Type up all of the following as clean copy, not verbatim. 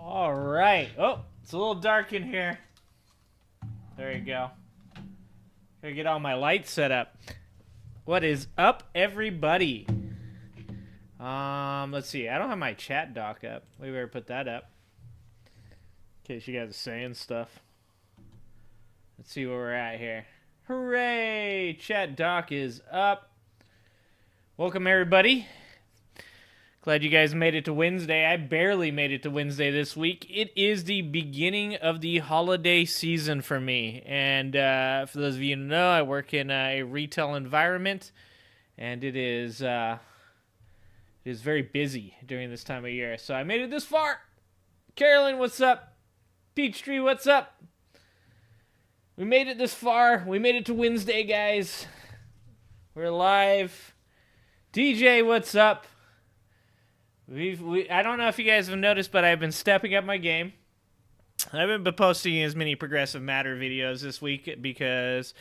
All right. Oh, it's a little dark in here. There you go. Gotta get all my lights set up. What is up, everybody? Let's see. I don't have my chat doc up. We better put that up in case you guys are saying stuff. Let's see where we're at here. Hooray! Chat doc is up. Welcome, everybody. Glad you guys made it to Wednesday. I barely made it to Wednesday this week. It is the beginning of the holiday season for me. And for those of you who know, I work in a retail environment. And it is very busy during this time of year. So I made it this far. Carolyn, what's up? Peachtree, what's up? We made it this far. We made it to Wednesday, guys. We're live. DJ, what's up? I don't know if you guys have noticed, but I've been stepping up my game. I haven't been posting as many Progressive Matter videos this week because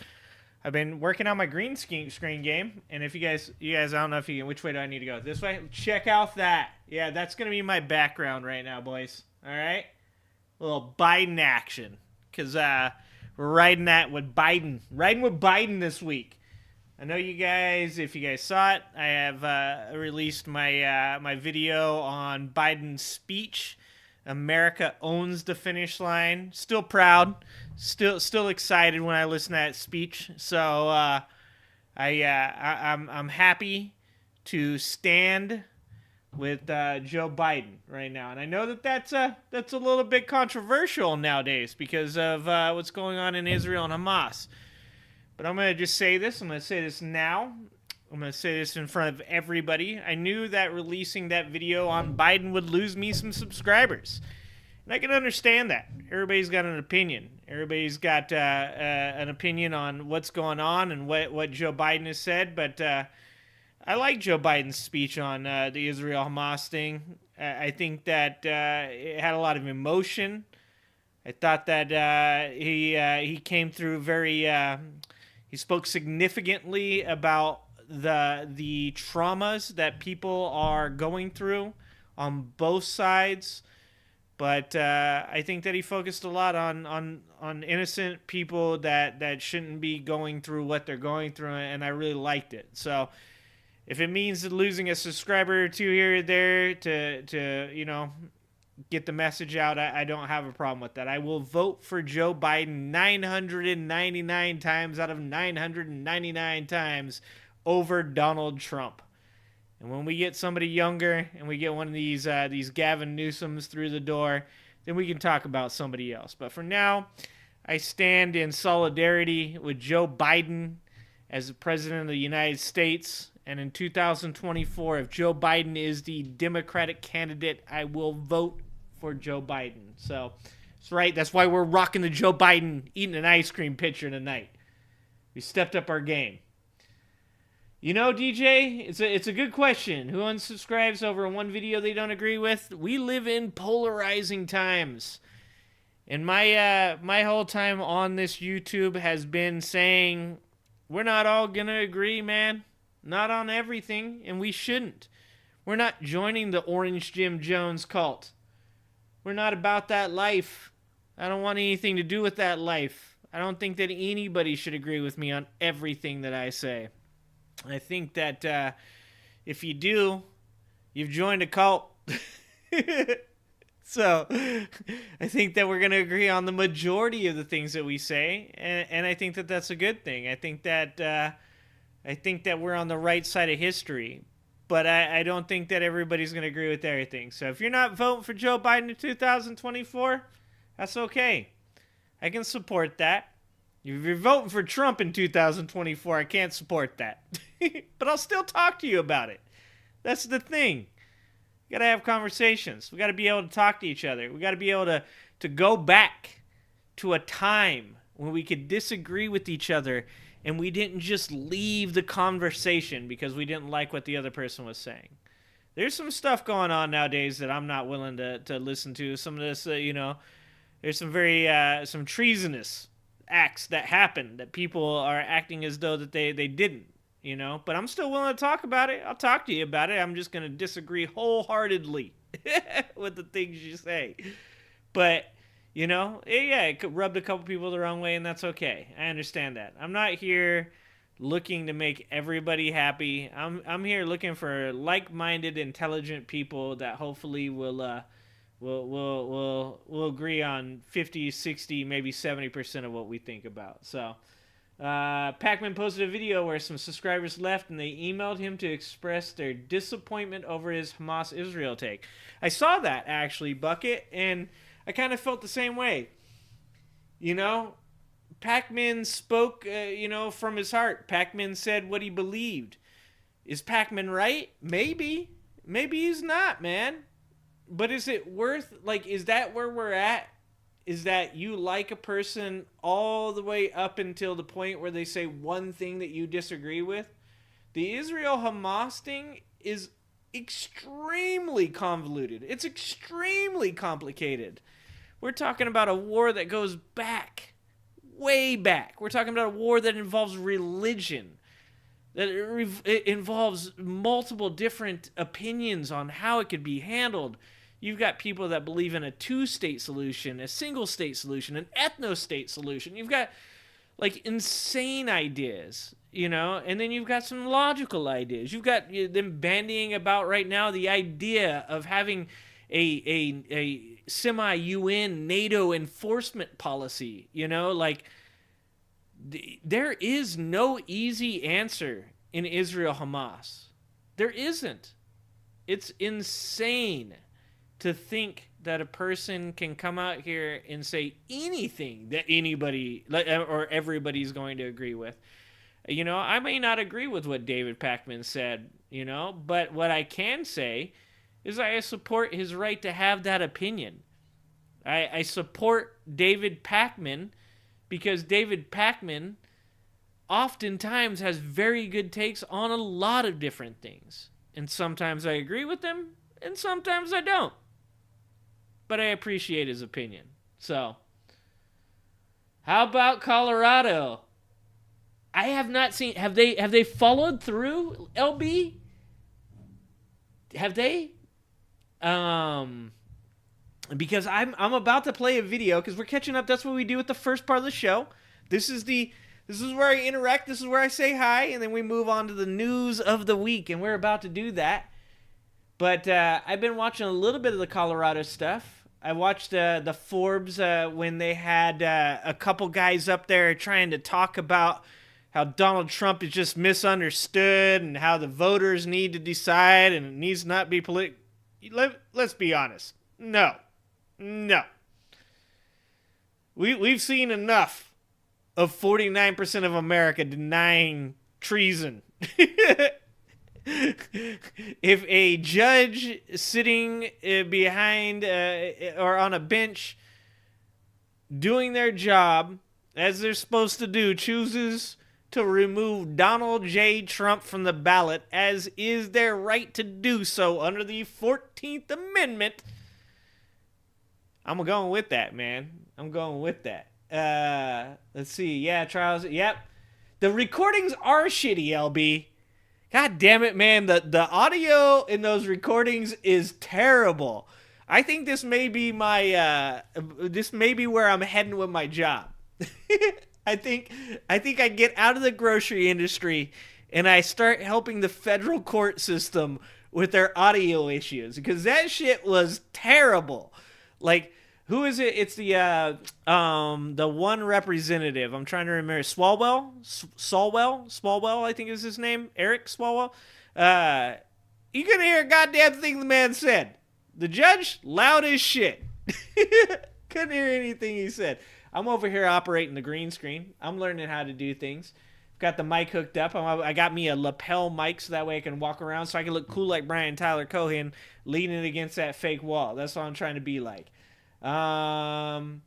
I've been working on my green screen game. And if you guys, I don't know if you can, which way do I need to go? This way? Check out that. Yeah, that's going to be my background right now, boys. All right? A little Biden action. Because we're riding that with Biden. Riding with Biden this week. I know you guys, if you guys saw it, I have released my my video on Biden's speech. America owns the finish line. Still proud, still excited when I listen to that speech. So I'm happy to stand with Joe Biden right now, and I know that's a little bit controversial nowadays because of what's going on in Israel and Hamas. But I'm going to just say this. I'm going to say this now. I'm going to say this in front of everybody. I knew that releasing that video on Biden would lose me some subscribers. And I can understand that. Everybody's got an opinion. Everybody's got an opinion on what's going on and what Joe Biden has said. But I like Joe Biden's speech on the Israel-Hamas thing. I think that it had a lot of emotion. I thought that he came through very... He spoke significantly about the traumas that people are going through on both sides, but I think that he focused a lot on innocent people that shouldn't be going through what they're going through, and I really liked it. So if it means losing a subscriber or two here or there to you know, get the message out, I don't have a problem with that. I will vote for Joe Biden 999 times out of 999 times over Donald Trump. And when we get somebody younger and we get one of these Gavin Newsoms through the door, then we can talk about somebody else. But for now, I stand in solidarity with Joe Biden as the President of the United States. And in 2024, if Joe Biden is the Democratic candidate, I will vote for Joe Biden. So that's right. That's why we're rocking the Joe Biden eating an ice cream pitcher tonight. We stepped up our game. You know, DJ, it's a good question. Who unsubscribes over one video they don't agree with? We live in polarizing times. And my whole time on this YouTube has been saying we're not all gonna agree, man. Not on everything, and we shouldn't. We're not joining the Orange Jim Jones cult. We're not about that life. I don't want anything to do with that life. I don't think that anybody should agree with me on everything that I say. I think that if you do, you've joined a cult. So I think that we're going to agree on the majority of the things that we say, and I think that that's a good thing. I think that we're on the right side of history. But I don't think that everybody's going to agree with everything. So if you're not voting for Joe Biden in 2024, that's okay. I can support that. If you're voting for Trump in 2024, I can't support that. But I'll still talk to you about it. That's the thing. We got to have conversations. We got to be able to talk to each other. We got to be able to go back to a time when we could disagree with each other and we didn't just leave the conversation because we didn't like what the other person was saying. There's some stuff going on nowadays that I'm not willing to listen to. Some of this, there's some very some treasonous acts that happen that people are acting as though that they didn't, you know. But I'm still willing to talk about it. I'll talk to you about it. I'm just going to disagree wholeheartedly with the things you say. But, you know, yeah, it could rubbed a couple people the wrong way, and that's okay. I understand that. I'm not here looking to make everybody happy. I'm here looking for like-minded, intelligent people that hopefully will agree on 50, 60, maybe 70% of what we think about. So, Pac-Man posted a video where some subscribers left and they emailed him to express their disappointment over his Hamas-Israel take. I saw that, actually, Bucket, and I kind of felt the same way. You know, Pac-Man spoke, from his heart. Pac-Man said what he believed. Is Pac-Man right? Maybe. Maybe he's not, man. But is it worth, is that where we're at? Is that you like a person all the way up until the point where they say one thing that you disagree with? The Israel-Hamas thing is extremely convoluted. It's extremely complicated. We're talking about a war that goes back, way back. We're talking about a war that involves religion, that it involves multiple different opinions on how it could be handled. You've got people that believe in a two-state solution, a single-state solution, an ethno-state solution. You've got, insane ideas, and then you've got some logical ideas. You've got them bandying about right now the idea of having a semi-UN NATO enforcement policy, there is no easy answer in Israel-Hamas. There isn't. It's insane to think that a person can come out here and say anything that anybody or everybody's going to agree with. I may not agree with what David Pac-Man said, but what I can say is I support his right to have that opinion. I support David Pac-Man because David Pac-Man oftentimes has very good takes on a lot of different things. And sometimes I agree with him, and sometimes I don't. But I appreciate his opinion. So, how about Colorado? I have not seen. Have they followed through, LB? Have they? Because I'm about to play a video because we're catching up. That's what we do with the first part of the show. This is where I interact. This is where I say hi, and then we move on to the news of the week, and we're about to do that. But I've been watching a little bit of the Colorado stuff. I watched the Forbes when they had a couple guys up there trying to talk about how Donald Trump is just misunderstood and how the voters need to decide and it needs not be political. Let's be honest. No. We've seen enough of 49% of America denying treason. If a judge sitting behind or on a bench doing their job as they're supposed to do chooses to remove Donald J. Trump from the ballot, as is their right to do so under the 14th Amendment, I'm going with that, man. I'm going with that. Let's see. Yeah, trials. Yep. The recordings are shitty, LB. God damn it, man. The audio in those recordings is terrible. I think this may be where I'm heading with my job. I think I get out of the grocery industry and I start helping the federal court system with their audio issues because that shit was terrible. Who is it? It's the one representative. I'm trying to remember. Swalwell, I think is his name. Eric Swalwell. You couldn't hear a goddamn thing the man said. The judge, loud as shit. Couldn't hear anything he said. I'm over here operating the green screen. I'm learning how to do things. Got the mic hooked up. I got me a lapel mic so that way I can walk around so I can look cool like Brian Tyler Cohen leaning against that fake wall. That's what I'm trying to be like. To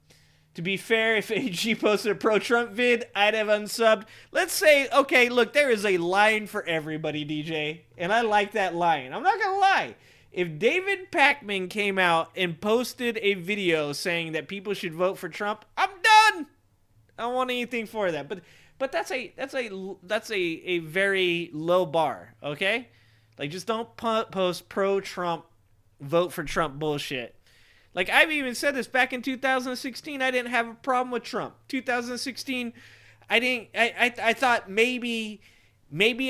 be fair, if AG posted a pro-Trump vid, I'd have unsubbed. Let's say, okay, look, there is a line for everybody, DJ, and I like that line. I'm not gonna lie. If David Pac-Man came out and posted a video saying that people should vote for Trump, I'm done. I don't want anything for that. But that's a very low bar, okay? Just don't post pro-Trump, vote for Trump bullshit. Like, I've even said this back in 2016. I didn't have a problem with Trump. 2016, I thought maybe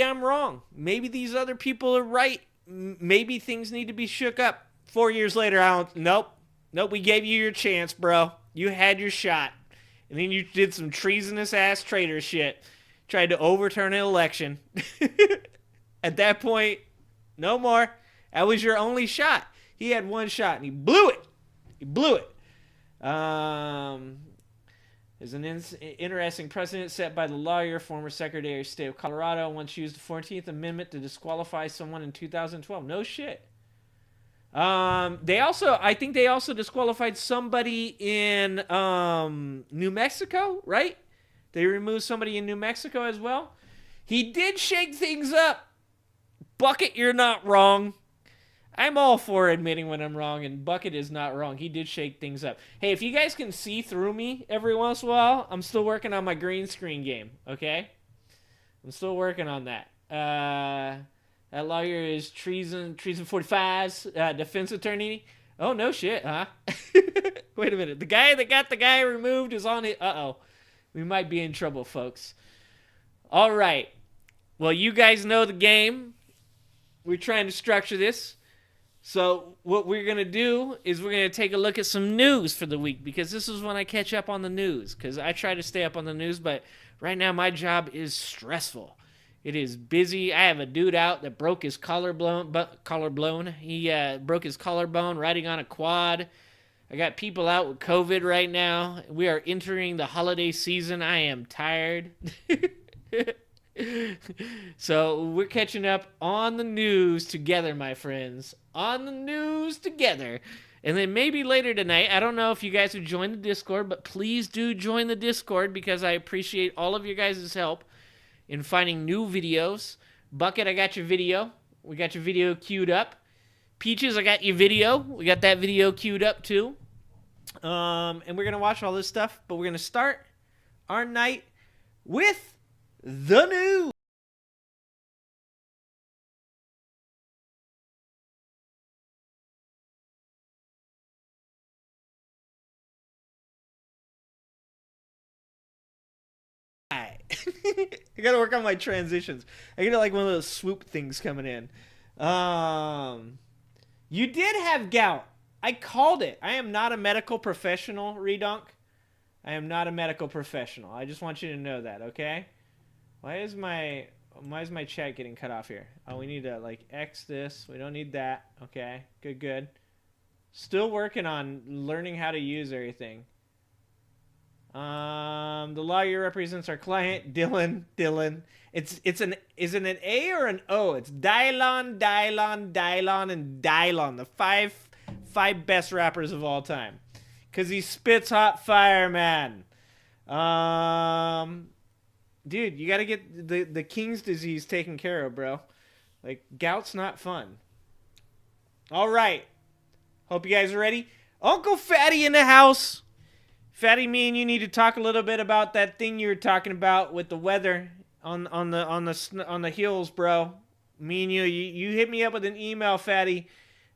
I'm wrong. Maybe these other people are right. Maybe things need to be shook up. 4 years later, nope, we gave you your chance, bro. You had your shot. And then you did some treasonous ass traitor shit. Tried to overturn an election. At that point, no more. That was your only shot. He had one shot and he blew it. There's an interesting precedent set by the lawyer, former Secretary of State of Colorado, once used the 14th Amendment to disqualify someone in 2012. No shit. I think they also disqualified somebody in New Mexico, right? They removed somebody in New Mexico as well. He did shake things up. Bucket, you're not wrong. I'm all for admitting when I'm wrong, and Bucket is not wrong. He did shake things up. Hey, if you guys can see through me every once in a while, I'm still working on my green screen game, okay? I'm still working on that. That lawyer is treason 45's defense attorney. Oh, no shit, huh? Wait a minute. The guy that got the guy removed is on it. Uh-oh. We might be in trouble, folks. All right. Well, you guys know the game. We're trying to structure this. So what we're going to do is we're going to take a look at some news for the week, because this is when I catch up on the news, because I try to stay up on the news, but right now my job is stressful. It is busy. I have a dude out that broke his collarbone. He broke his collarbone riding on a quad. I got people out with COVID right now. We are entering the holiday season. I am tired. So we're catching up on the news together, my friends. On the news together. And then maybe later tonight, I don't know if you guys have joined the Discord, but please do join the Discord, because I appreciate all of your guys' help in finding new videos. Bucket, I got your video. We got your video queued up. Peaches, I got your video. We got that video queued up too. And we're going to watch all this stuff, but we're going to start our night with the news. I gotta work on my transitions. I get like one of those swoop things coming in. You did have gout. I called it. I am not a medical professional, Redonk. I am not a medical professional. I just want you to know that, okay? Why is my chat getting cut off here? Oh, we need to like X this. We don't need that. Okay, good. Still working on learning how to use everything. The lawyer represents our client, Dylan. Is it an A or an O? It's Dylon, and Dylon, the five best rappers of all time, cause he spits hot fire, man. Dude, you gotta get the King's disease taken care of, bro. Like, gout's not fun. All right, hope you guys are ready. Uncle Fatty in the house. Fatty, me and you need to talk a little bit about that thing you were talking about with the weather on the hills, bro. Me and you hit me up with an email, Fatty,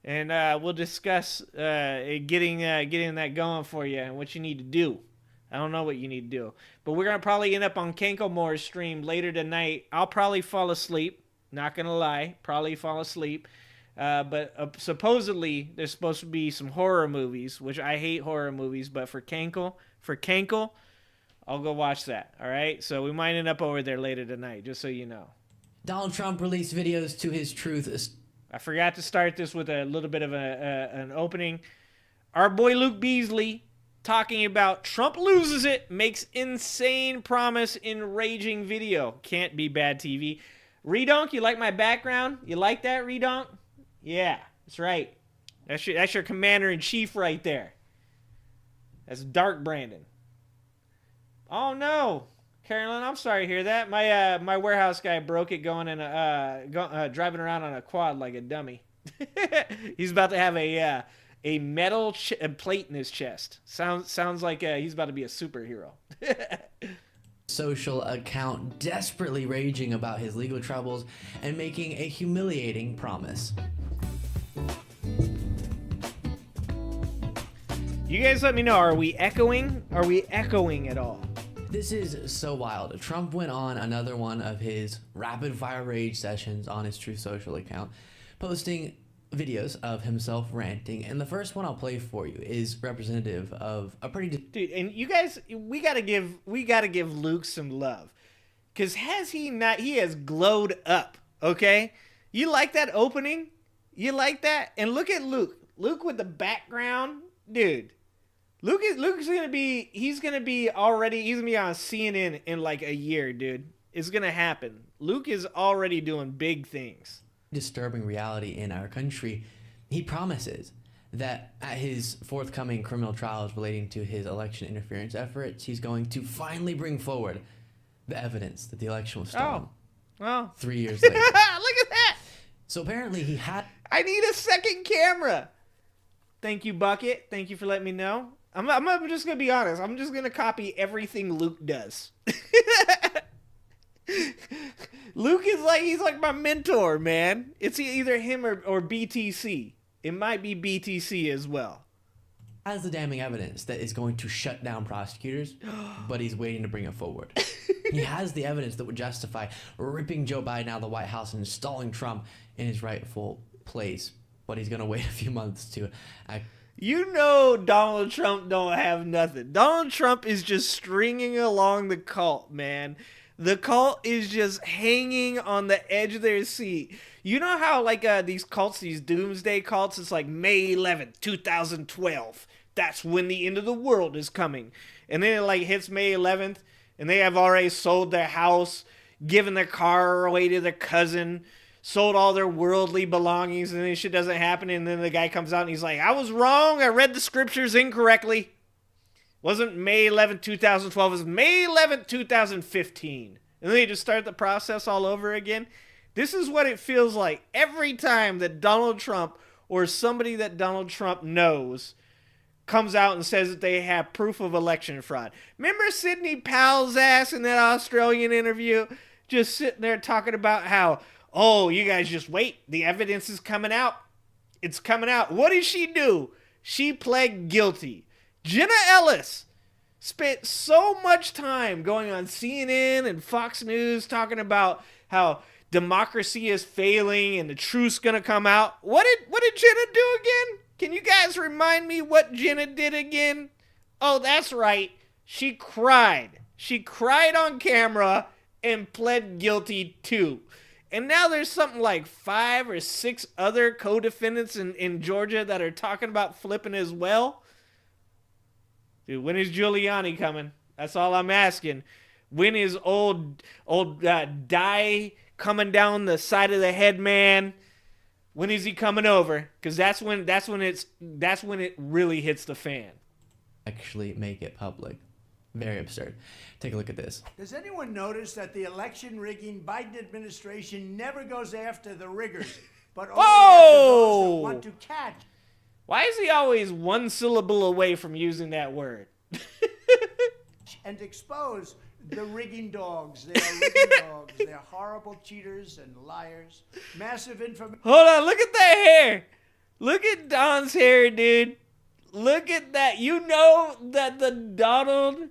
and we'll discuss getting that going for you and what you need to do. I don't know what you need to do, but we're gonna probably end up on Kankomore's stream later tonight. I'll probably fall asleep. Not gonna lie, probably fall asleep. But supposedly there's supposed to be some horror movies, which I hate horror movies, but for Kankle, I'll go watch that. All right, so we might end up over there later tonight, just so you know. Donald Trump released videos to his truth. I forgot to start this with a little bit of an opening. Our boy Luke Beasley talking about Trump loses it, makes insane promise in raging video. Can't be bad TV. Redonk, you like my background? You like that, Redonk? Yeah, that's right. That's your commander-in-chief right there. That's Dark Brandon. Oh, no. Carolyn, I'm sorry to hear that. My warehouse guy broke it driving around on a quad like a dummy. He's about to have a metal plate in his chest. Sounds like he's about to be a superhero. Social account desperately raging about his legal troubles and making a humiliating promise. You guys let me know, are we echoing? Are we echoing at all? This is so wild. Trump went on another one of his rapid fire rage sessions on his Truth Social account, posting videos of himself ranting, and the first one I'll play for you is representative of a pretty dude. And you guys, we gotta give Luke some love, cause he has glowed up. Okay, you like that opening? You like that? And look at Luke with the background, dude. Luke's gonna be on CNN in like a year, dude. It's gonna happen. Luke is already doing big things. Disturbing reality in our country. He promises that at his forthcoming criminal trials relating to his election interference efforts, he's going to finally bring forward the evidence that the election was stolen. Oh. 3 years later. Look at that. So apparently he had... I need a second camera. Thank you, Bucket. Thank you for letting me know. I'm just going to be honest. I'm just going to copy everything Luke does. Luke is he's like my mentor, man. It's either him or BTC. It might be BTC as well. Has the damning evidence that is going to shut down prosecutors, but he's waiting to bring it forward. He has the evidence that would justify ripping Joe Biden out of the White House and installing Trump in his rightful place, but he's going to wait a few months to act. You know Donald Trump don't have nothing. Donald Trump is just stringing along the cult, man. The cult is just hanging on the edge of their seat. You know how these cults, these doomsday cults, it's like May 11th, 2012. That's when the end of the world is coming. And then it hits May 11th and they have already sold their house, given their car away to their cousin, sold all their worldly belongings, and then shit doesn't happen. And then the guy comes out and he's like, I was wrong. I read the scriptures incorrectly. Wasn't May 11th, 2012. It was May 11th, 2015. And then they just start the process all over again. This is what it feels like every time that Donald Trump or somebody that Donald Trump knows comes out and says that they have proof of election fraud. Remember Sidney Powell's ass in that Australian interview? Just sitting there talking about how, oh, you guys just wait. The evidence is coming out. It's coming out. What did she do? She pled guilty. Jenna Ellis spent so much time going on CNN and Fox News talking about how democracy is failing and the truth's gonna come out. What did Jenna do again? Can you guys remind me what Jenna did again? Oh, that's right. She cried. She cried on camera and pled guilty too. And now there's something like 5 or 6 other co-defendants in Georgia that are talking about flipping as well. Dude, when is Giuliani coming? That's all I'm asking. When is old Dye coming down the side of the head, man? When is he coming over? Because that's when it really hits the fan. Actually make it public. Very absurd. Take a look at this. Does anyone notice that the election rigging Biden administration never goes after the riggers, but only after those that want to catch? Why is he always one syllable away from using that word? And expose the rigging dogs. They are rigging dogs. They are horrible cheaters and liars. Massive information. Hold on, look at that hair. Look at Don's hair, dude. Look at that. You know that the Donald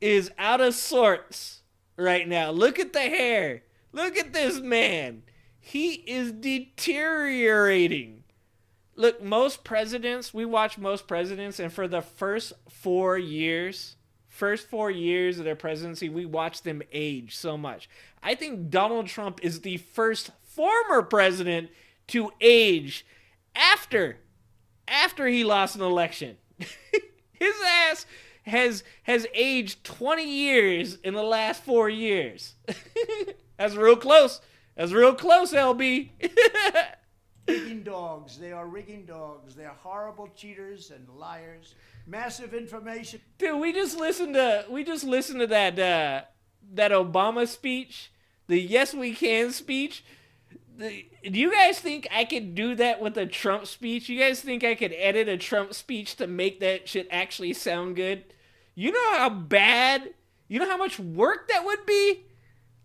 is out of sorts right now. Look at the hair. Look at this man. He is deteriorating. Look, most presidents, we watch most presidents, and for the first 4 years of their presidency, we watch them age so much. I think Donald Trump is the first former president to age after he lost an election. His ass has aged 20 years in the last 4 years. That's real close. That's real close, LB. Rigging dogs. They are rigging dogs. They are horrible cheaters and liars. Massive information. Dude, we just listened to that Obama speech, the Yes We Can speech. Do you guys think I could do that with a Trump speech? You guys think I could edit a Trump speech to make that shit actually sound good? You know how bad? You know how much work that would be?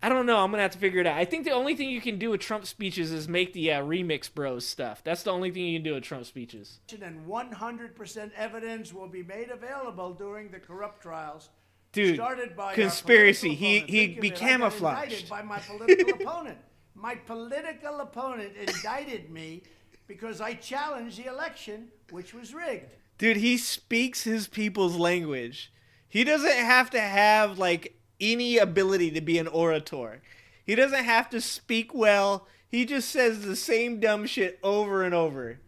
I don't know. I'm going to have to figure it out. I think the only thing you can do with Trump speeches is make the Remix Bros stuff. That's the only thing you can do with Trump speeches. And 100% evidence will be made available during the corrupt trials. Dude, Started by conspiracy. He Think of be it, I got camouflaged. indicted by my political opponent. My political opponent indicted me because I challenged the election, which was rigged. Dude, he speaks his people's language. He doesn't have to have, like, any ability to be an orator. He doesn't have to speak well. He just says the same dumb shit over and over.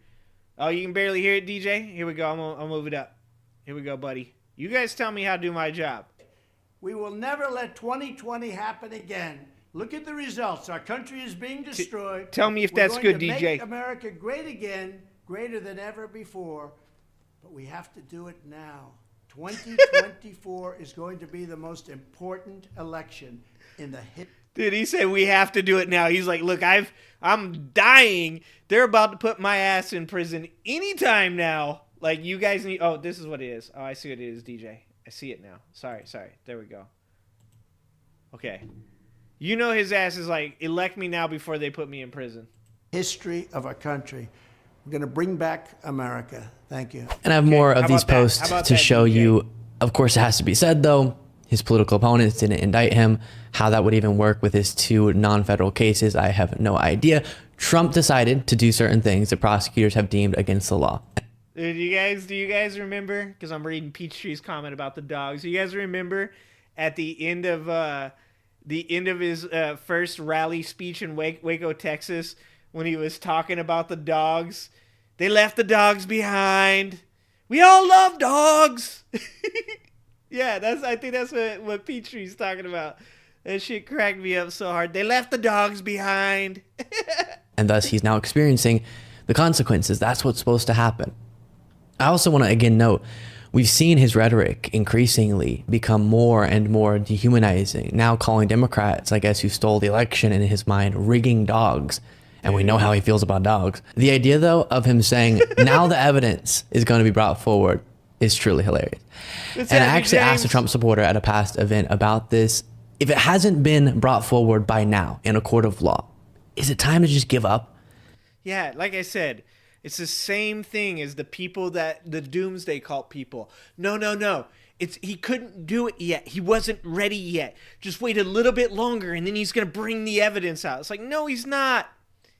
Oh, you can barely hear it, DJ? Here we go. I'll move it up. Here we go, buddy. You guys tell me how to do my job. We will never let 2020 happen again. Look at the results. Our country is being destroyed. Tell me if We're that's going good, to DJ. Make America great again, greater than ever before. But we have to do it now. 2024 is going to be the most important election in the history. Dude, he said we have to do it now. He's like, look, I'm dying. They're about to put my ass in prison anytime now. Like, you guys need... Oh, this is what it is. Oh, I see what it is, DJ. I see it now. Sorry. There we go. Okay. You know his ass is like, elect me now before they put me in prison. History of our country. We're going to bring back America. Thank you. And I have more How of these about that? How posts about to that, show DJ? you. Of course, it has to be said, though, his political opponents didn't indict him. How that would even work with his two non-federal cases, I have no idea. Trump decided to do certain things that prosecutors have deemed against the law. Do you guys remember? Because I'm reading Peachtree's comment about the dogs. Do you guys remember at the end of his first rally speech in Waco, Texas, when he was talking about the dogs? They left the dogs behind. We all love dogs. Yeah, I think that's what Peachtree's talking about. That shit cracked me up so hard. They left the dogs behind. And thus, he's now experiencing the consequences. That's what's supposed to happen. I also want to again note, we've seen his rhetoric increasingly become more and more dehumanizing, now calling Democrats, I guess, who stole the election in his mind, rigging dogs. And we know how he feels about dogs. The idea, though, of him saying, now the evidence is going to be brought forward is truly hilarious. And I actually asked a Trump supporter at a past event about this. If it hasn't been brought forward by now in a court of law, is it time to just give up? Yeah, like I said, it's the same thing as the people the doomsday cult people. No. He couldn't do it yet. He wasn't ready yet. Just wait a little bit longer and then he's going to bring the evidence out. It's like, no, he's not.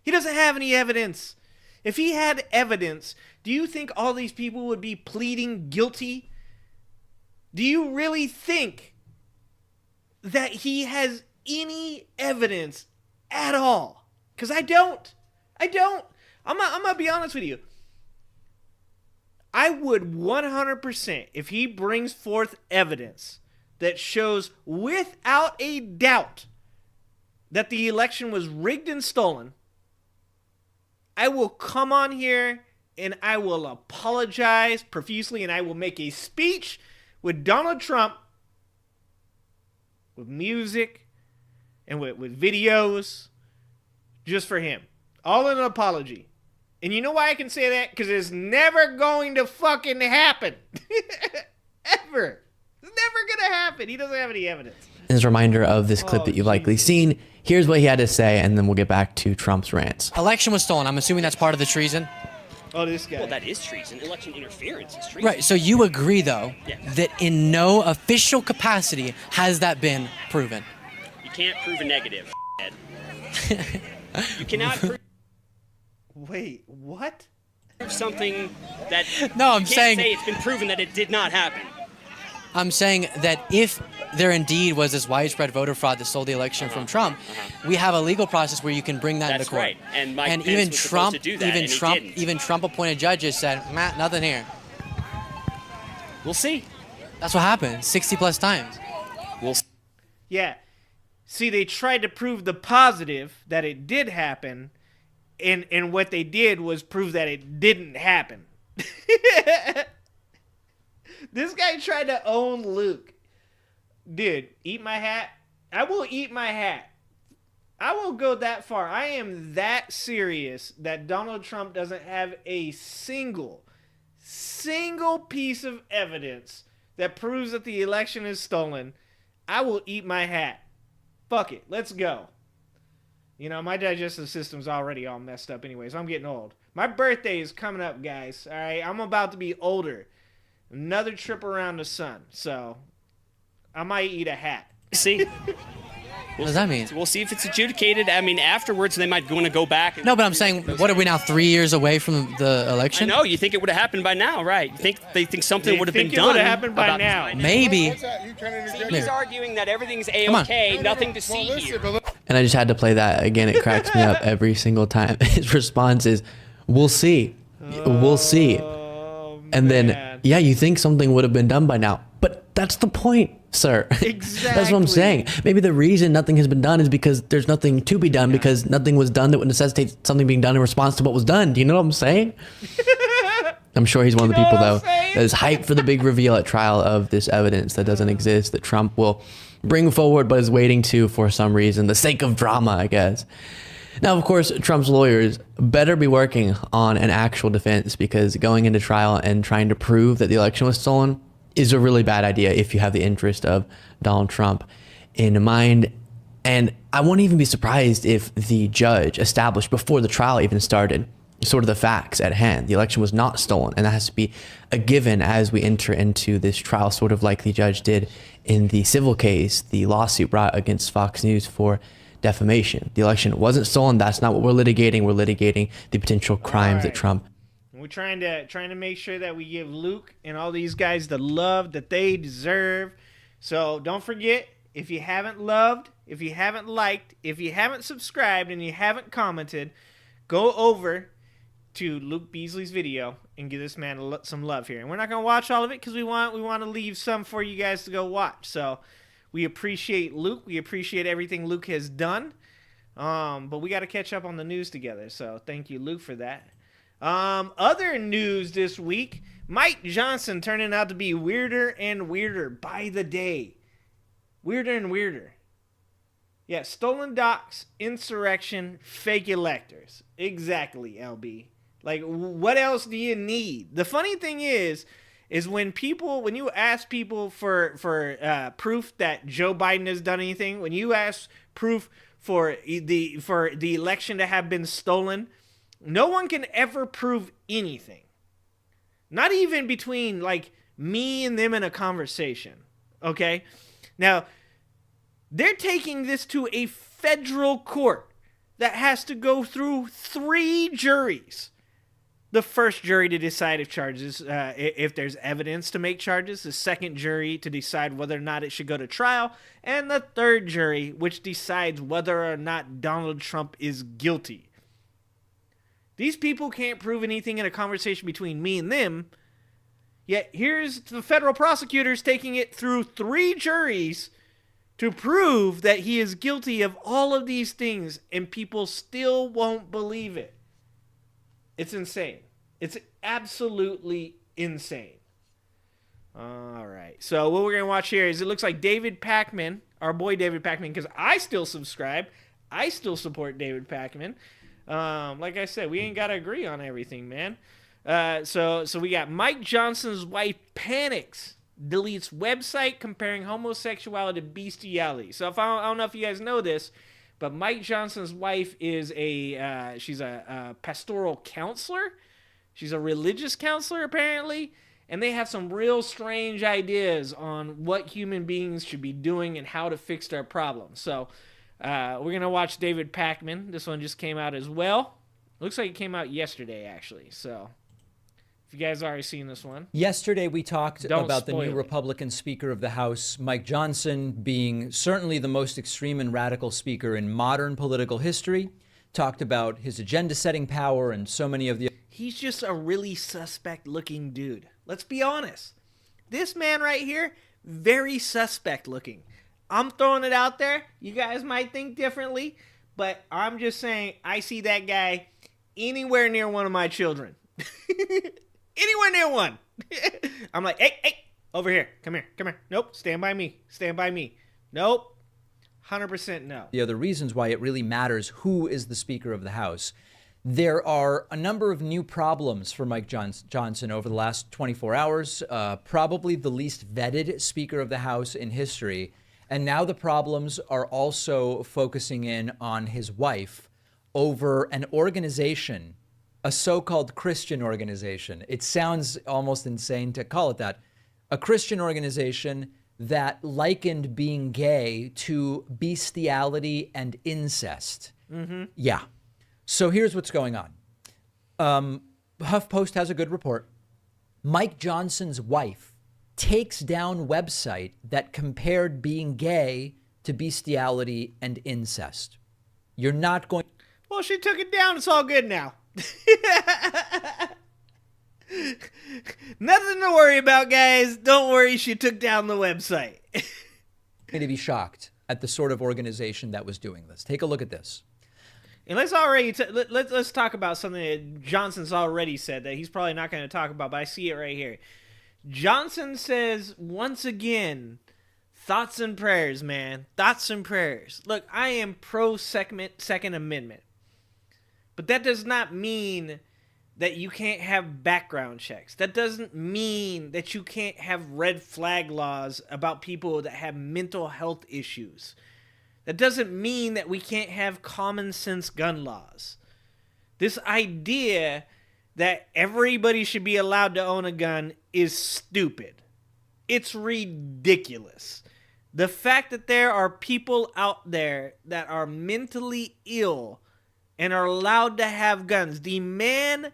He doesn't have any evidence. If he had evidence, do you think all these people would be pleading guilty? Do you really think that he has any evidence at all? Because I don't. I'm going to be honest with you. I would 100%, if he brings forth evidence that shows without a doubt that the election was rigged and stolen, I will come on here and I will apologize profusely and I will make a speech with Donald Trump, with music and with videos, just for him. All in an apology. And you know why I can say that? Because it's never going to fucking happen. Ever. It's never going to happen. He doesn't have any evidence. As a reminder of this clip that you've likely seen, here's what he had to say, and then we'll get back to Trump's rants. Election was stolen. I'm assuming that's part of the treason. Oh, this guy. Well, that is treason. Election interference is treason. Right. So you agree, though, that in no official capacity has that been proven. You can't prove a negative, Ed. You cannot prove Wait, what? something that No, I'm you can't saying- say it's been proven that it did not happen. I'm saying that if there indeed was this widespread voter fraud that stole the election from Trump, we have a legal process where you can bring that That's into court. right. And Mike Pence even was supposed Trump, to do that, and he didn't. even Trump-appointed judges said, "Matt, nothing here." We'll see. That's what happened 60+ times. We'll see. Yeah. See, they tried to prove the positive that it did happen, and what they did was prove that it didn't happen. This guy tried to own Luke. Dude, eat my hat? I will eat my hat. I will go that far. I am that serious that Donald Trump doesn't have a single piece of evidence that proves that the election is stolen. I will eat my hat. Fuck it. Let's go. You know, my digestive system's already all messed up anyways. I'm getting old. My birthday is coming up, guys. All right, I'm about to be older. Another trip around the sun. So, I might eat a hat. See? What does that mean? We'll see if it's adjudicated. I mean, afterwards they might want to go back. And No, but I'm saying, what are we now, 3 years away from the I election? know you think it would have happened by now, right? They think something They would have been think it done. would have happened by about this now. Maybe. See, he's arguing that everything's on. A-okay, nothing to see here. And I just had to play that again. It cracks me up every single time. His response is, "We'll see, we'll see." Oh, And then, man. yeah, you think something would have been done by now, but that's the point, sir. That's what I'm Exactly. saying. Maybe the reason nothing has been done is because there's nothing to be done, because nothing was done that would necessitate something being done in response to what was done. Do you know what I'm saying? I'm sure he's one of the You know people, what I'm though, saying? that is hyped for the big reveal at trial of this evidence that doesn't exist, that Trump will bring forward, but is waiting to for some reason, the sake of drama, I guess. Now, of course, Trump's lawyers better be working on an actual defense, because going into trial and trying to prove that the election was stolen is a really bad idea if you have the interest of Donald Trump in mind. And I won't even be surprised if the judge established before the trial even started sort of the facts at hand. The election was not stolen, and that has to be a given as we enter into this trial, sort of like the judge did in the civil case, the lawsuit brought against Fox News for defamation. The election wasn't stolen. That's not what we're litigating. We're litigating the potential crimes that Right. Trump. We're trying to make sure that we give Luke and all these guys the love that they deserve. So don't forget, if you haven't loved, if you haven't liked, if you haven't subscribed, and you haven't commented, go over to Luke Beasley's video and give this man some love here. And we're not gonna watch all of it because we want to leave some for you guys to go watch. So we appreciate Luke. We appreciate everything Luke has done. But we got to catch up on the news together. So thank you, Luke, for that. Other news this week: Mike Johnson turning out to be weirder and weirder by the day. Weirder and weirder. Yeah, stolen docs, insurrection, fake electors. Exactly, LB. Like, what else do you need? The funny thing is when you ask people for proof that Joe Biden has done anything, when you ask proof for the election to have been stolen, no one can ever prove anything. Not even between, like, me and them in a conversation. Okay? Now, they're taking this to a federal court that has to go through 3 juries. The first jury to decide if there's evidence to make charges. The second jury to decide whether or not it should go to trial. And the third jury, which decides whether or not Donald Trump is guilty. These people can't prove anything in a conversation between me and them. Yet here's the federal prosecutors taking it through 3 juries to prove that he is guilty of all of these things, and people still won't believe it. It's insane. It's absolutely insane. All right. So what we're going to watch here is, it looks like David Pakman, our boy David Pakman, because I still subscribe. I still support David Pakman. Like I said, we ain't got to agree on everything, man. So we got Mike Johnson's wife panics, deletes website comparing homosexuality to bestiality. So if I don't know if you guys know this, but Mike Johnson's wife is she's a pastoral counselor. She's a religious counselor, apparently. And they have some real strange ideas on what human beings should be doing and how to fix their problems. So we're going to watch David Pakman. This one just came out as well. Looks like it came out yesterday, actually. So if you guys already seen this one. Yesterday, we talked Don't about the spoil new it. Republican Speaker of the House, Mike Johnson, being certainly the most extreme and radical speaker in modern political history. Talked about his agenda-setting power and so many of the... He's just a really suspect-looking dude. Let's be honest. This man right here, very suspect-looking. I'm throwing it out there. You guys might think differently, but I'm just saying I see that guy anywhere near one of my children. Anywhere near one. I'm like, hey, over here. Come here. Nope, stand by me. Nope. 100% no. The other reasons why it really matters who is the Speaker of the House. There are a number of new problems for Mike Johnson over the last 24 hours. Probably the least vetted Speaker of the House in history. And now the problems are also focusing in on his wife over an organization, a so-called Christian organization. It sounds almost insane to call it that. A Christian organization that likened being gay to bestiality and incest. Yeah. So here's what's going on. HuffPost has a good report. Mike Johnson's wife takes down website that compared being gay to bestiality and incest. You're not going... Well, she took it down. It's all good now. Nothing to worry about, guys. Don't worry, she took down the website. to be shocked at the sort of organization that was doing this. Take a look at this. And let's talk about something that Johnson's already said that he's probably not going to talk about, but I see it right here. Johnson says, once again, thoughts and prayers, man. Thoughts and prayers. Look, I am pro-Second Amendment. But that does not mean that you can't have background checks. That doesn't mean that you can't have red flag laws about people that have mental health issues. That doesn't mean that we can't have common sense gun laws. This idea that everybody should be allowed to own a gun is stupid. It's ridiculous. The fact that there are people out there that are mentally ill and are allowed to have guns. The man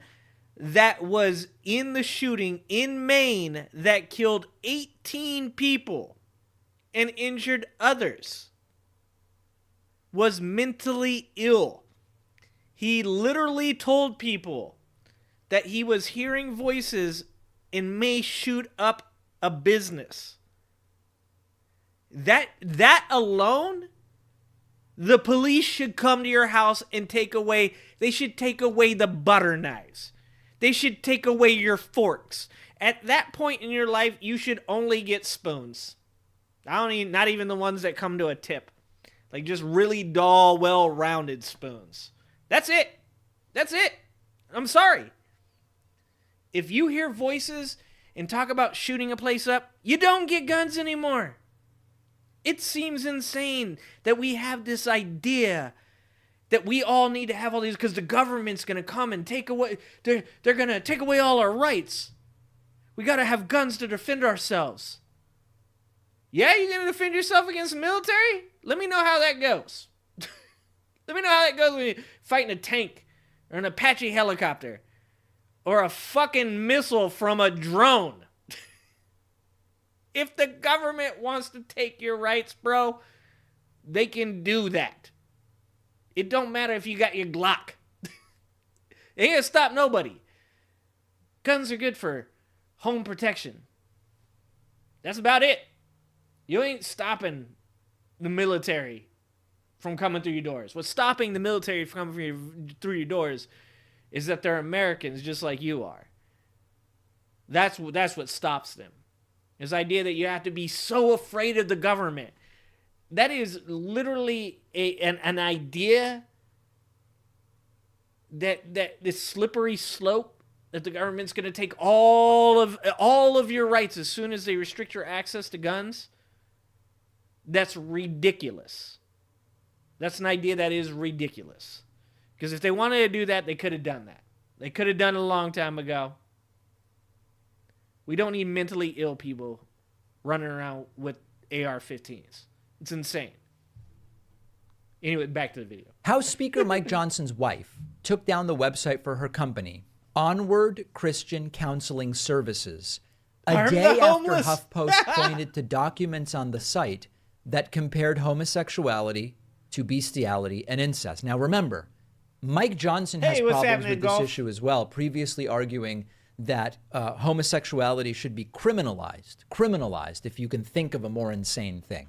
that was in the shooting in Maine that killed 18 people and injured others was mentally ill. He literally told people that he was hearing voices and may shoot up a business. That alone, the police should come to your house and they should take away the butter knives. They should take away your forks. At that point in your life, you should only get spoons. Not even the ones that come to a tip. Like just really dull, well-rounded spoons. That's it. That's it. I'm sorry. If you hear voices and talk about shooting a place up, you don't get guns anymore. It seems insane that we have this idea that we all need to have all these because the government's going to come and take away, they're going to take away all our rights. We got to have guns to defend ourselves. Yeah, you're going to defend yourself against the military? Let me know how that goes. Let me know how that goes when you're fighting a tank or an Apache helicopter or a fucking missile from a drone. If the government wants to take your rights, bro, they can do that. It don't matter if you got your Glock. They ain't gonna stop nobody. Guns are good for home protection. That's about it. You ain't stopping the military from coming through your doors. What's stopping the military from coming through your doors is that they're Americans just like you are. That's what stops them. This idea that you have to be so afraid of the government. That is literally an idea that this slippery slope that the government's going to take all of your rights as soon as they restrict your access to guns. That's ridiculous. That's an idea that is ridiculous. Because if they wanted to do that, they could have done that. They could have done it a long time ago. We don't need mentally ill people running around with AR-15s. It's insane. Anyway, back to the video. House Speaker Mike Johnson's wife took down the website for her company, Onward Christian Counseling Services, a day after HuffPost pointed to documents on the site that compared homosexuality to bestiality and incest. Now remember, Mike Johnson has problems with this issue as well, previously arguing that homosexuality should be criminalized if you can think of a more insane thing.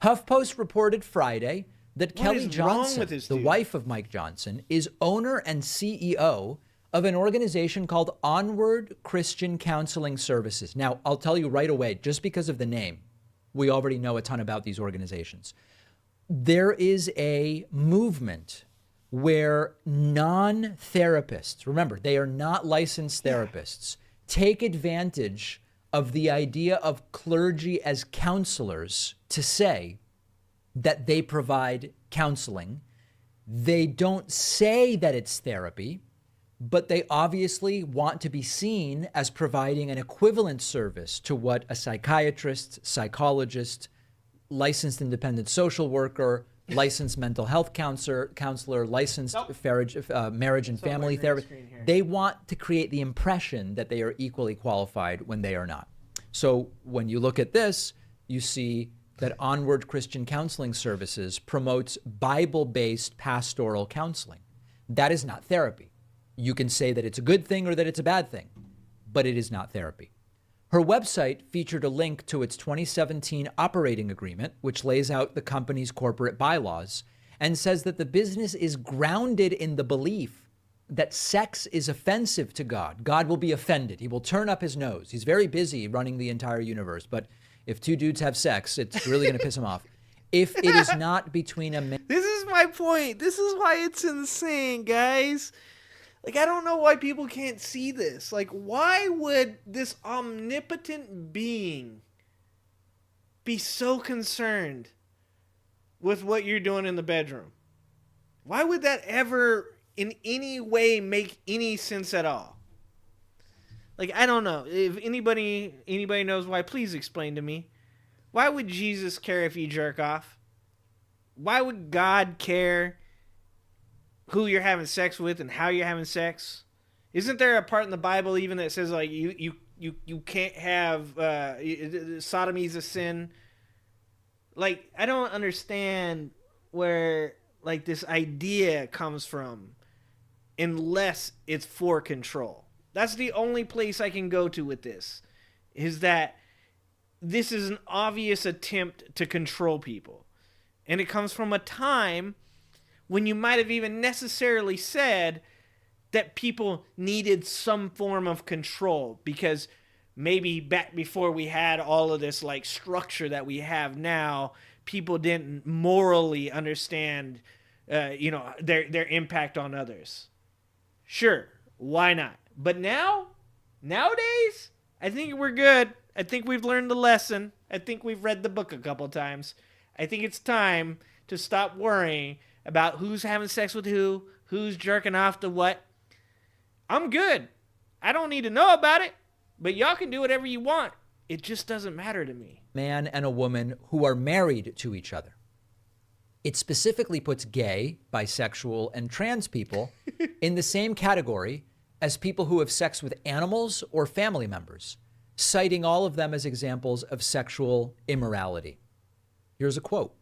HuffPost reported Friday that Kelly Johnson, the wife of Mike Johnson, is owner and CEO of an organization called Onward Christian Counseling Services. Now, I'll tell you right away, just because of the name, we already know a ton about these organizations. There is a movement where non-therapists, remember, they are not licensed therapists, take advantage of the idea of clergy as counselors to say that they provide counseling. They don't say that it's therapy, but they obviously want to be seen as providing an equivalent service to what a psychiatrist, psychologist, licensed independent social worker, licensed mental health counselor, licensed marriage and family therapist. They want to create the impression that they are equally qualified when they are not. So when you look at this, you see that Onward Christian Counseling Services promotes Bible-based pastoral counseling. That is not therapy. You can say that it's a good thing or that it's a bad thing, but it is not therapy. Her website featured a link to its 2017 operating agreement, which lays out the company's corporate bylaws and says that the business is grounded in the belief that sex is offensive to God. God will be offended. He will turn up his nose. He's very busy running the entire universe, but if two dudes have sex, it's really going to piss him off. If it is not between a man... This is my point. This is why it's insane, guys. Like, I don't know why people can't see this. Like, why would this omnipotent being be so concerned with what you're doing in the bedroom? Why would that ever in any way make any sense at all? Like, I don't know. If anybody knows why, please explain to me. Why would Jesus care if you jerk off? Why would God care who you're having sex with and how you're having sex? Isn't there a part in the Bible even that says like you can't have sodomy is a sin? Like, I don't understand where like this idea comes from unless it's for control. That's the only place I can go to with this, is that this is an obvious attempt to control people. And it comes from a time when you might have even necessarily said that people needed some form of control, because maybe back before we had all of this like structure that we have now, people didn't morally understand, their impact on others. Sure, why not? But nowadays, I think we're good. I think we've learned the lesson. I think we've read the book a couple times. I think it's time to stop worrying about who's having sex with who's jerking off to what. I'm good. I don't need to know about it, but y'all can do whatever you want. It just doesn't matter to me. Man and a woman who are married to each other. It specifically puts gay, bisexual, and trans people in the same category as people who have sex with animals or family members, citing all of them as examples of sexual immorality. Here's a quote.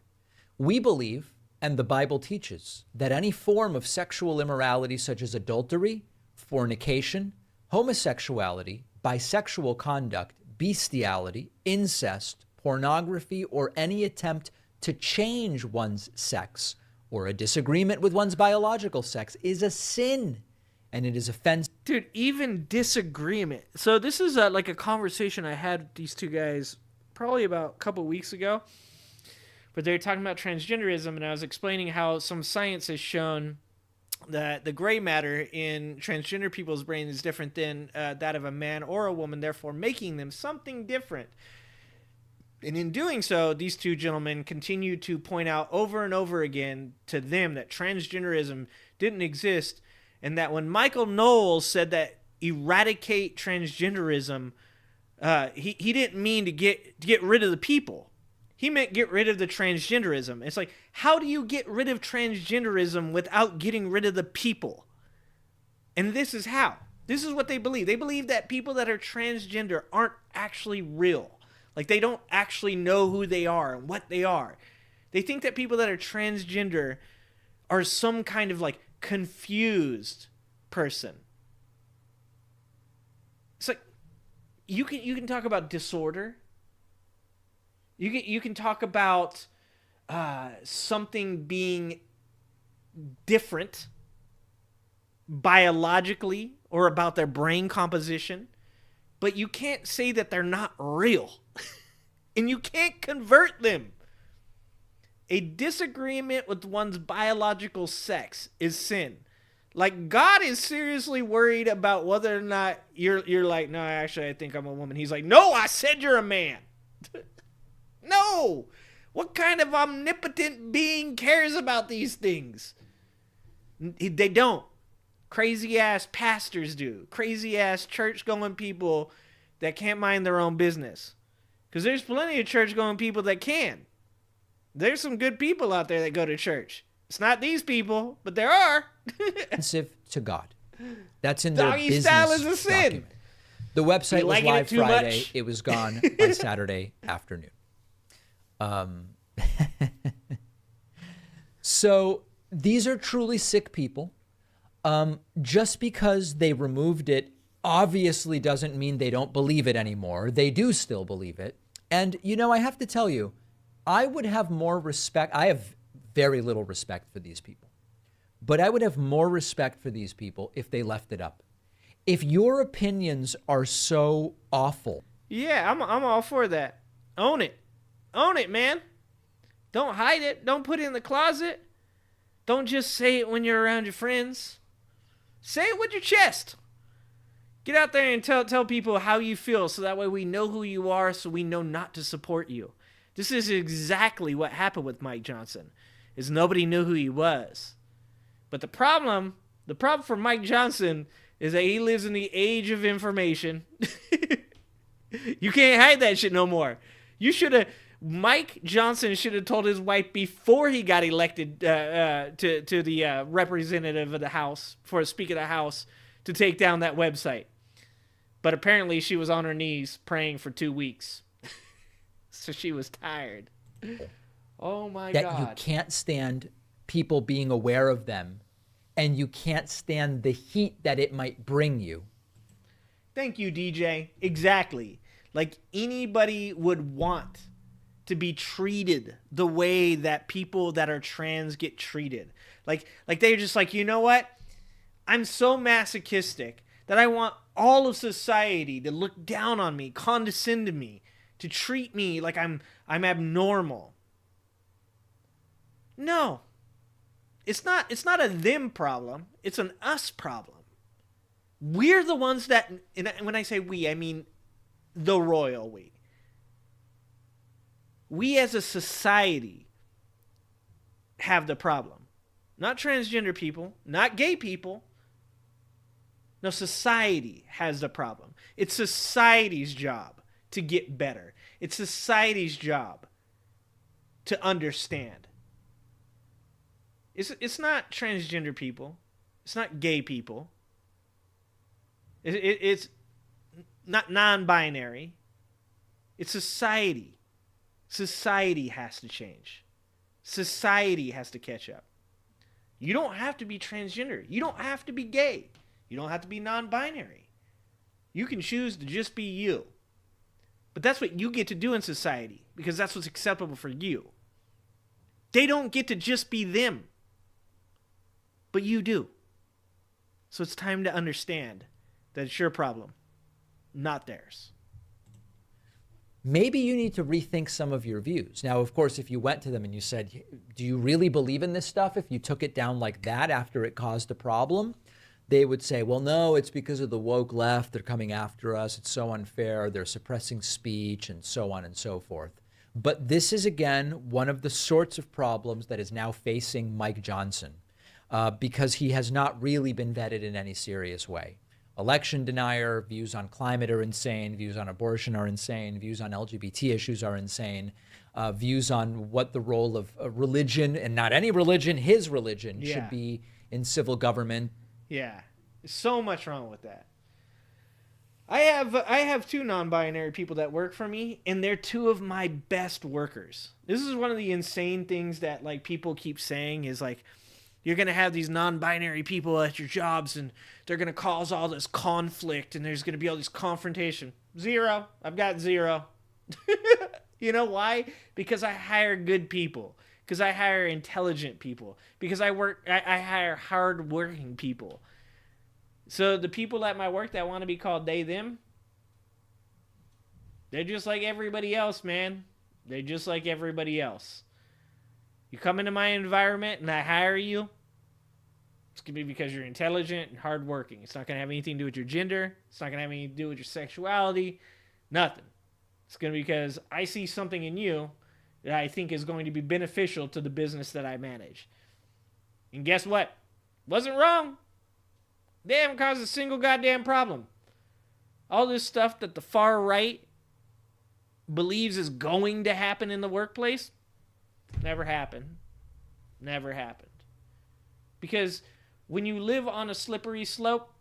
"We believe, and the Bible teaches, that any form of sexual immorality such as adultery, fornication, homosexuality, bisexual conduct, bestiality, incest, pornography, or any attempt to change one's sex or a disagreement with one's biological sex is a sin, and it is offensive." Dude, even disagreement. So this is like a conversation I had with these two guys probably about a couple weeks ago. But they were talking about transgenderism, and I was explaining how some science has shown that the gray matter in transgender people's brain is different than that of a man or a woman, therefore making them something different. And in doing so, these two gentlemen continue to point out over and over again to them that transgenderism didn't exist, and that when Michael Knowles said that eradicate transgenderism, he didn't mean to get rid of the people. He meant get rid of the transgenderism. It's like, how do you get rid of transgenderism without getting rid of the people? And this is how. This is what they believe. They believe that people that are transgender aren't actually real. Like, they don't actually know who they are and what they are. They think that people that are transgender are some kind of like confused person. It's like, you can talk about disorder. You can talk about something being different biologically or about their brain composition, but you can't say that they're not real. And you can't convert them. A disagreement with one's biological sex is sin. Like, God is seriously worried about whether or not you're like, no, actually, I think I'm a woman. He's like, no, I said you're a man. No. What kind of omnipotent being cares about these things? They don't. Crazy ass pastors do. Crazy ass church going people that can't mind their own business. Because there's plenty of church going people that can. There's some good people out there that go to church. It's not these people, but there are. Offensive to God. That's in their Doggy business style is a sin. document. The website was liking it live too Friday. much? It was gone by Saturday afternoon. So these are truly sick people. Just because they removed it obviously doesn't mean they don't believe it anymore. They do still believe it. And, you know, I have to tell you, I would have more respect. I have very little respect for these people. But I would have more respect for these people if they left it up. If your opinions are so awful. Yeah, I'm all for that. Own it. Own it, man. Don't hide it. Don't put it in the closet. Don't just say it when you're around your friends. Say it with your chest. Get out there and tell people how you feel so that way we know who you are, so we know not to support you. This is exactly what happened with Mike Johnson, is nobody knew who he was. But the problem for Mike Johnson is that he lives in the age of information. You can't hide that shit no more. Mike Johnson should have told his wife before he got elected to the representative of the House, for Speaker of the House, to take down that website. But apparently she was on her knees praying for 2 weeks. So she was tired. Oh my God. That you can't stand people being aware of them, and you can't stand the heat that it might bring you. Thank you, DJ. Exactly. Like anybody would want to be treated the way that people that are trans get treated. Like they're just like, you know what? I'm so masochistic that I want all of society to look down on me, condescend to me, to treat me like I'm abnormal. No. It's not a them problem. It's an us problem. We're the ones that, and when I say we, I mean the royal we. We as a society have the problem. Not transgender people, not gay people. No, society has the problem. It's society's job to get better. It's society's job to understand. It's not transgender people. It's not gay people. It's not non-binary. It's society. Society has to change. Society has to catch up. You don't have to be transgender. You don't have to be gay. You don't have to be non-binary. You can choose to just be you. But that's what you get to do in society, because that's what's acceptable for you. They don't get to just be them. But you do. So it's time to understand that it's your problem, not theirs. Maybe you need to rethink some of your views. Now, of course, if you went to them and you said, do you really believe in this stuff? If you took it down like that after it caused a problem, they would say, well, no, it's because of the woke left. They're coming after us. It's so unfair. They're suppressing speech and so on and so forth. But this is, again, one of the sorts of problems that is now facing Mike Johnson because he has not really been vetted in any serious way. Election denier, views on climate are insane, views on abortion are insane, views on LGBT issues are insane, views on what the role of religion, and not any religion, his religion, should be in civil government. Yeah, there's so much wrong with that. I have two non-binary people that work for me, and they're two of my best workers. This is one of the insane things that like people keep saying is like, you're going to have these non-binary people at your jobs, and they're going to cause all this conflict, and there's going to be all this confrontation. Zero. I've got zero. You know why? Because I hire good people. Because I hire intelligent people. Because I hire hard-working people. So the people at my work that want to be called they, them, they're just like everybody else, man. They're just like everybody else. You come into my environment and I hire you, It's going to be because you're intelligent and hardworking. It's not going to have anything to do with your gender. It's not going to have anything to do with your sexuality. Nothing. It's going to be because I see something in you that I think is going to be beneficial to the business that I manage. And guess what? Wasn't wrong. They haven't caused a single goddamn problem. All this stuff that the far right believes is going to happen in the workplace never happened. Never happened. Because when you live on a slippery slope,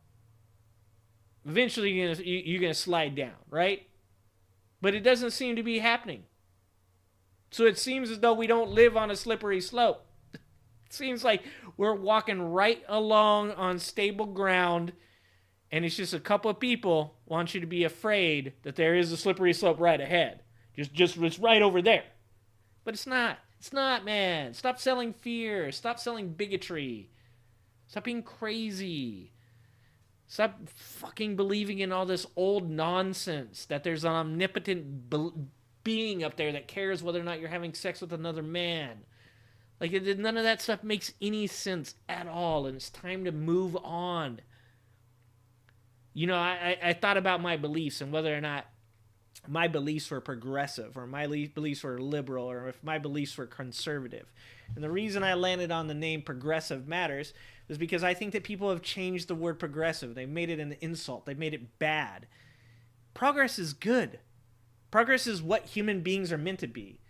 eventually you're gonna slide down, right? But it doesn't seem to be happening. So it seems as though we don't live on a slippery slope. It seems like we're walking right along on stable ground, and it's just a couple of people want you to be afraid that there is a slippery slope right ahead. Just it's right over there. But it's not. It's not, man. Stop selling fear. Stop selling bigotry. Stop being crazy. Stop fucking believing in all this old nonsense that there's an omnipotent being up there that cares whether or not you're having sex with another man. Like, none of that stuff makes any sense at all, and it's time to move on. You know, I thought about my beliefs and whether or not my beliefs were progressive or my beliefs were liberal or if my beliefs were conservative. And the reason I landed on the name Progressive Matters was because I think that people have changed the word progressive. They've made it an insult. They've made it bad. Progress is good. Progress is what human beings are meant to be.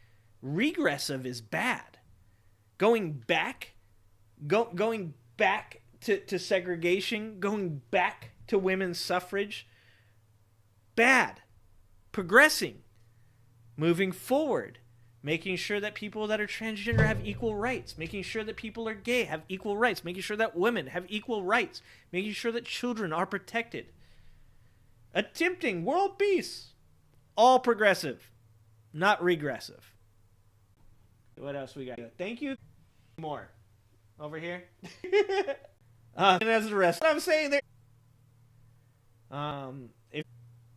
Regressive is bad. Going back to segregation, going back to women's suffrage, bad. Progressing, moving forward, making sure that people that are transgender have equal rights, making sure that people are gay have equal rights, making sure that women have equal rights, making sure that children are protected, attempting world peace. All progressive, not regressive. What else we got? Thank you. More. Over here. And as the rest. I'm saying there. If